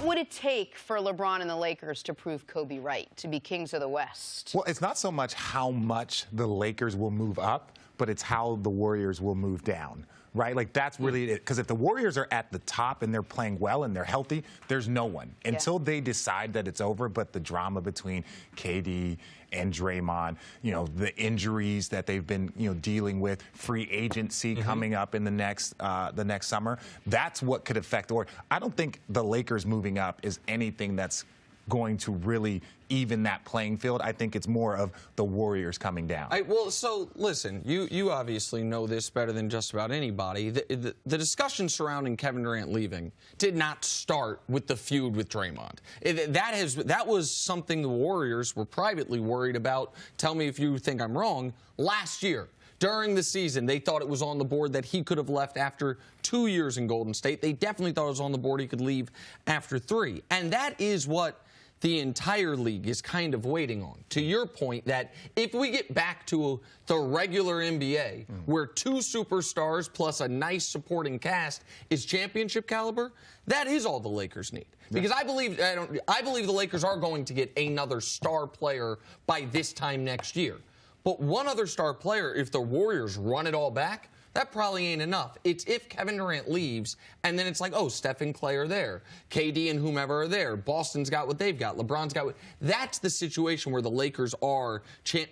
What would it take for LeBron and the Lakers to prove Kobe right, to be kings of the West? Well, it's not so much how much the Lakers will move up, but it's how the Warriors will move down, right? Like, that's really it. Because if the Warriors are at the top and they're playing well and they're healthy, there's no one until they decide that it's over. But the drama between KD and Draymond, you know, the injuries that they've been, you know, dealing with, free agency coming up in the next summer, that's what could affect the Warriors. I don't think the Lakers moving up is anything that's going to really even that playing field. I think it's more of the Warriors coming down. Well, so listen, you obviously know this better than just about anybody. The discussion surrounding Kevin Durant leaving did not start with the feud with Draymond. That was something the Warriors were privately worried about. Tell me if you think I'm wrong. Last year, during the season, they thought it was on the board that he could have left after 2 years in Golden State. They definitely thought it was on the board he could leave after 3. And that is what the entire league is kind of waiting on. To your point, that if we get back to the regular NBA, where 2 superstars plus a nice supporting cast is championship caliber, that is all the Lakers need. Because I believe the Lakers are going to get another star player by this time next year. But one other star player, if the Warriors run it all back, that probably ain't enough. It's if Kevin Durant leaves, and then it's like, oh, Steph and Clay are there. KD and whomever are there. Boston's got what they've got. LeBron's got what. That's the situation where the Lakers are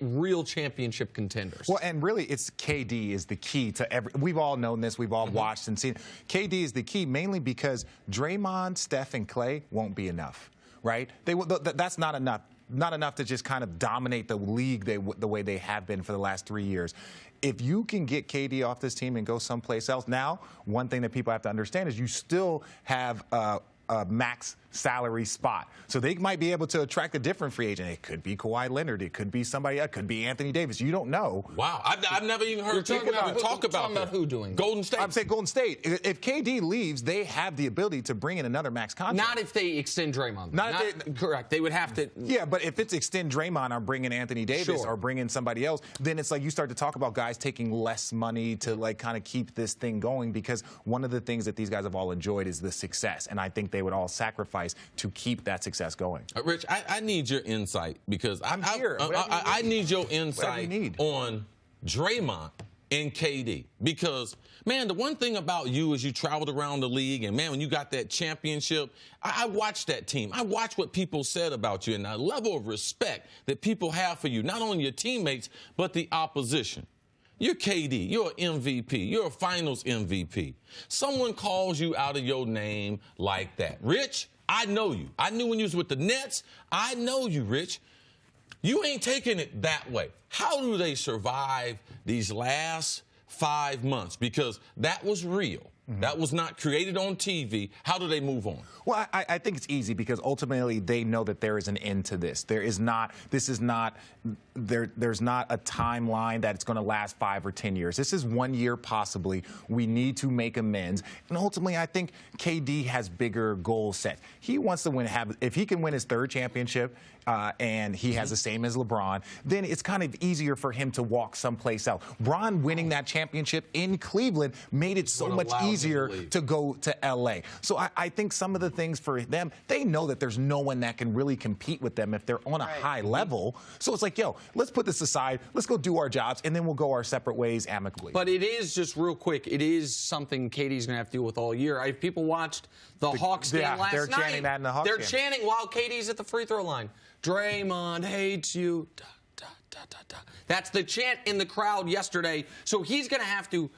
real championship contenders. Well, and really, it's KD is the key to every. We've all known this. We've all watched and seen. KD is the key, mainly because Draymond, Steph, and Clay won't be enough, right? That's not enough. Not enough to just kind of dominate the league the way they have been for the last 3 years. If you can get KD off this team and go someplace else, now, one thing that people have to understand is you still have a max salary spot. So they might be able to attract a different free agent. It could be Kawhi Leonard. It could be somebody else. It could be Anthony Davis. You don't know. Wow. I've never even heard talk about who doing Golden State. I'm saying Golden State. If KD leaves, they have the ability to bring in another max contract. Not if they extend Draymond. Correct. They would have to. Yeah, but if it's extend Draymond or bring in Anthony Davis or bring in somebody else, then it's like you start to talk about guys taking less money to like kind of keep this thing going, because one of the things that these guys have all enjoyed is the success, and I think they would all sacrifice to keep that success going. Rich, I need your insight, because I'm here. I need your insight on Draymond and KD, because, man, the one thing about you is you traveled around the league, and, man, when you got that championship, I watched that team. I watched what people said about you and the level of respect that people have for you, not only your teammates, but the opposition. You're KD. You're an MVP. You're a finals MVP. Someone calls you out of your name like that. Rich, I know you. I knew when you was with the Nets. I know you, Rich. You ain't taking it that way. How do they survive these last 5 months? Because that was real. That was not created on TV. How do they move on? Well, I think it's easy, because ultimately they know that there is an end to this. There's not a timeline that it's going to last 5 or 10 years. This is 1 year possibly. We need to make amends. And ultimately, I think KD has bigger goals set. He wants to win. If he can win his 3rd championship and he has the same as LeBron, then it's kind of easier for him to walk someplace else. Bron winning that championship in Cleveland made it so much easier to go to L.A. So I think some of the things for them, they know that there's no one that can really compete with them if they're on a high level. So it's like, yo, let's put this aside. Let's go do our jobs, and then we'll go our separate ways amicably. But it is, just real quick, it is something KD's going to have to deal with all year. If people watched the Hawks game last night, they're chanting that in the Hawks game. They're chanting while KD's at the free throw line. Draymond hates you. Da, da, da, da, da. That's the chant in the crowd yesterday. So he's going to have to,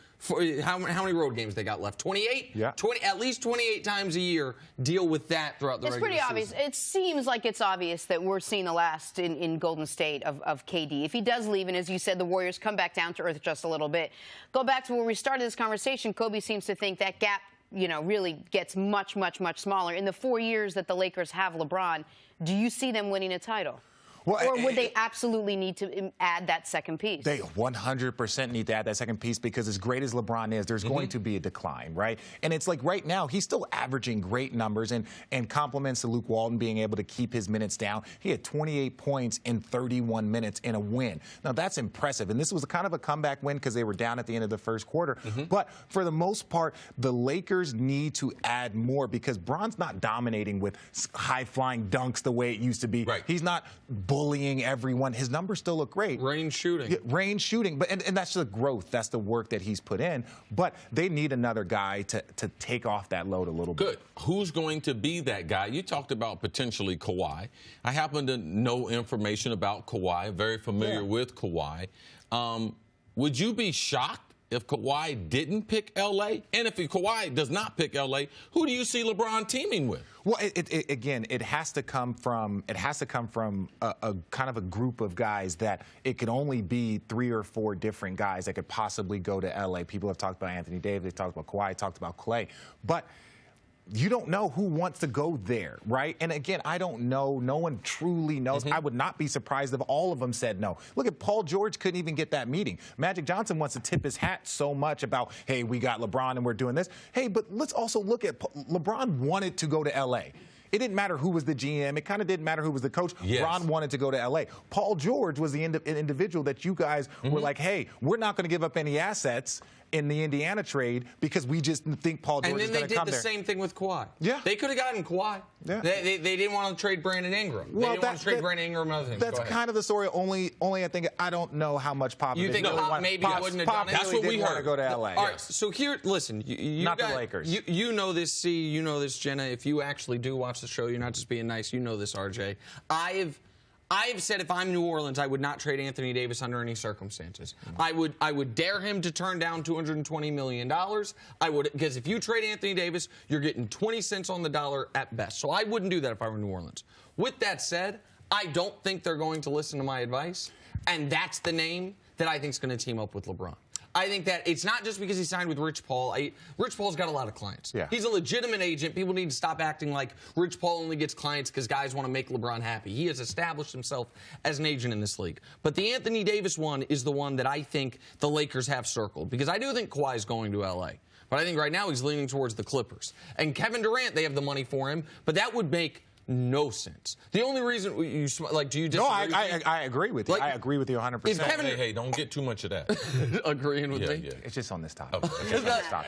how many road games they got left? 28? Yeah. At least 28 times a year, deal with that throughout the regular season. It's pretty obvious. It seems like it's obvious that we're seeing the last in Golden State of KD. If he does leave, and as you said, the Warriors come back down to earth just a little bit. Go back to where we started this conversation. Kobe seems to think that gap, you know, really gets much, much, much smaller. In the 4 years that the Lakers have LeBron, do you see them winning a title? Or would they absolutely need to add that second piece? They 100% need to add that second piece because as great as LeBron is, there's going to be a decline, right? And it's like right now, he's still averaging great numbers and compliments to Luke Walton being able to keep his minutes down. He had 28 points in 31 minutes in a win. Now, that's impressive. And this was kind of a comeback win because they were down at the end of the first quarter. But for the most part, the Lakers need to add more because Bron's not dominating with high-flying dunks the way it used to be. Right. He's not bullying everyone. His numbers still look great. Range shooting. Yeah, range shooting. But and that's the growth. That's the work that he's put in. But they need another guy to take off that load a little bit. Good. Who's going to be that guy? You talked about potentially Kawhi. I happen to know information about Kawhi, very familiar with Kawhi. Would you be shocked if Kawhi didn't pick L.A.? And if Kawhi does not pick L.A., who do you see LeBron teaming with? Well, again, it has to come from a kind of a group of guys that it could only be 3 or 4 different guys that could possibly go to L.A. People have talked about Anthony Davis, talked about Kawhi, talked about Clay, but you don't know who wants to go there, right? And again, I don't know. No one truly knows. I would not be surprised if all of them said no. Look at Paul George couldn't even get that meeting. Magic Johnson wants to tip his hat so much about, hey, we got LeBron and we're doing this. Hey, but let's also look at LeBron wanted to go to L.A. It didn't matter who was the GM. It kind of didn't matter who was the coach. Yes. Ron wanted to go to L.A. Paul George was the individual that you guys were like, hey, we're not going to give up any assets in the Indiana trade because we just think Paul George is going to come there. And then they did the same thing with Kawhi. Yeah. They could have gotten Kawhi. Yeah. They didn't want to trade Brandon Ingram. They didn't want to trade Brandon Ingram and other things. That's kind of the story. Only I think I don't know how much Pop. You think Pop maybe wouldn't have done it? That's what we heard. Want to go to LA. All right. So here, listen. You not got, the Lakers. You know this, C. You know this, Jenna. If you actually do watch the show, you're not just being nice. You know this, RJ. I've said if I'm New Orleans, I would not trade Anthony Davis under any circumstances. I would dare him to turn down $220 million. Because if you trade Anthony Davis, you're getting 20 cents on the dollar at best. So I wouldn't do that if I were New Orleans. With that said, I don't think they're going to listen to my advice, and that's the name that I think is going to team up with LeBron. I think that it's not just because he signed with Rich Paul. Rich Paul's got a lot of clients. Yeah. He's a legitimate agent. People need to stop acting like Rich Paul only gets clients because guys want to make LeBron happy. He has established himself as an agent in this league. But the Anthony Davis one is the one that I think the Lakers have circled because I do think Kawhi is going to L.A. But I think right now he's leaning towards the Clippers. And Kevin Durant, they have the money for him, but that would make no sense. The only reason do you disagree? No, I agree with you. I agree with you 100%. Hey, don't get too much of that. Agreeing with me? Yeah. It's just on this topic.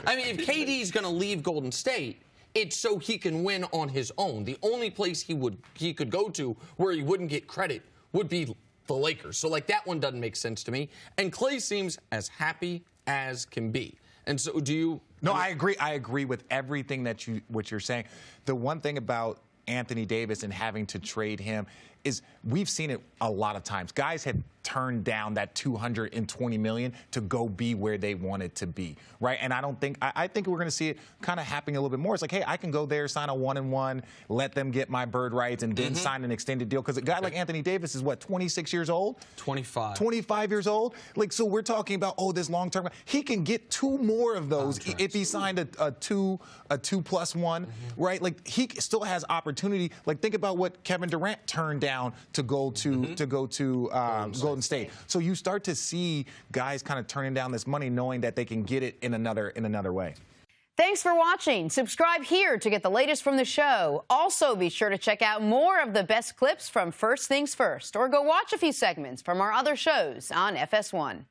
I mean, if KD's going to leave Golden State, it's so he can win on his own. The only place he could go to where he wouldn't get credit would be the Lakers. So, that one doesn't make sense to me. And Clay seems as happy as can be. And so, do you? No, I agree. I agree with everything what you're saying. The one thing about Anthony Davis and having to trade him is we've seen it a lot of times. Guys had turned down that $220 million to go be where they wanted to be, right? And I think we're going to see it kind of happening a little bit more. It's like, hey, I can go there, sign a 1-and-1, let them get my bird rights, and then sign an extended deal. Because a guy like Anthony Davis is, 26 years old? 25. 25 years old? So we're talking about, this long-term. He can get 2 more of those if he signed a 2+1, right? He still has opportunity. Think about what Kevin Durant turned down to go to Golden State. So you start to see guys kind of turning down this money knowing that they can get it in another way. Thanks for watching. Subscribe here to get the latest from the show. Also, be sure to check out more of the best clips from First Things First, or go watch a few segments from our other shows on FS1.